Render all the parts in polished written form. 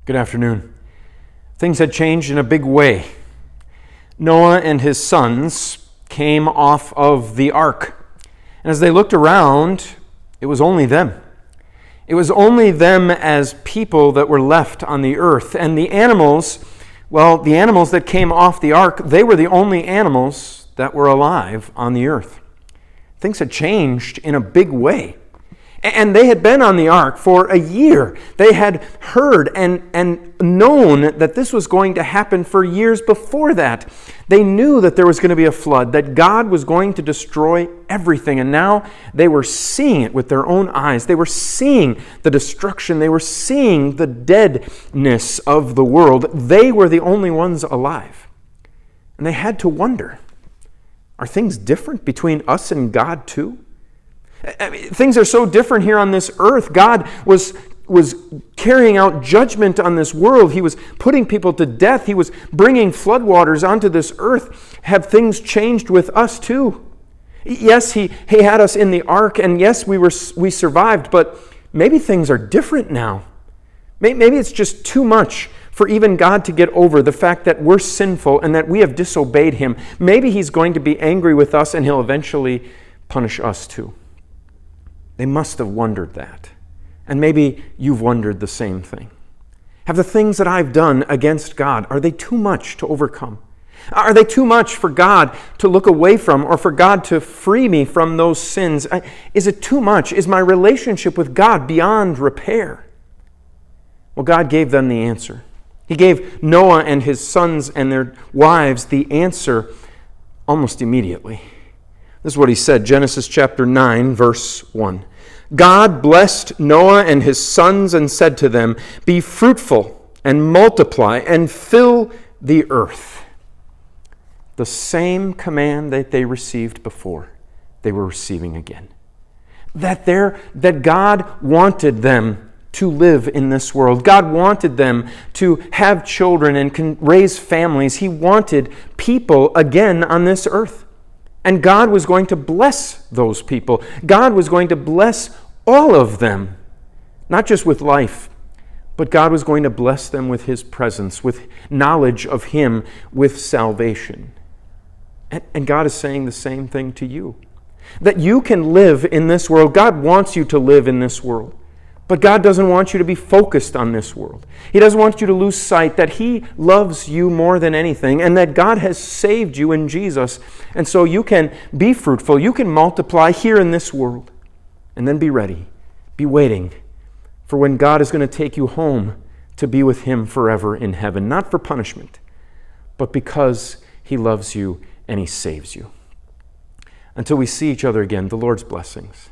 Good afternoon. Things had changed in a big way. Noah and his sons came off of the ark. And as they looked around, it was only them. It was only them as people that were left on the earth. And the animals that came off the ark, they were the only animals that were alive on the earth. Things had changed in a big way. And they had been on the ark for a year. They had heard and known that this was going to happen for years before that. They knew that there was going to be a flood, that God was going to destroy everything. And now they were seeing it with their own eyes. They were seeing the destruction. They were seeing the deadness of the world. They were the only ones alive. And they had to wonder, are things different between us and God too? I mean, things are so different here on this earth. God was carrying out judgment on this world. He was putting people to death. He was bringing floodwaters onto this earth. Have things changed with us too? Yes, he had us in the ark, and yes, we survived, but maybe things are different now. Maybe it's just too much for even God to get over the fact that we're sinful and that we have disobeyed Him. Maybe He's going to be angry with us and He'll eventually punish us too. They must have wondered that. And maybe you've wondered the same thing. Have the things that I've done against God, are they too much to overcome? Are they too much for God to look away from, or for God to free me from those sins? Is it too much? Is my relationship with God beyond repair? Well, God gave them the answer. He gave Noah and his sons and their wives the answer almost immediately. This is what he said, Genesis chapter 9, verse 1. God blessed Noah and his sons and said to them, "Be fruitful and multiply and fill the earth." The same command that they received before, they were receiving again. That God wanted them to live in this world. God wanted them to have children and raise families. He wanted people again on this earth. And God was going to bless those people. God was going to bless all of them, not just with life, but God was going to bless them with His presence, with knowledge of Him, with salvation. And God is saying the same thing to you, that you can live in this world. God wants you to live in this world, but God doesn't want you to be focused on this world. He doesn't want you to lose sight that He loves you more than anything and that God has saved you in Jesus. And so you can be fruitful, you can multiply here in this world, and then be ready, be waiting for when God is going to take you home to be with Him forever in heaven, not for punishment, but because He loves you and He saves you. Until we see each other again, the Lord's blessings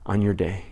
on your day.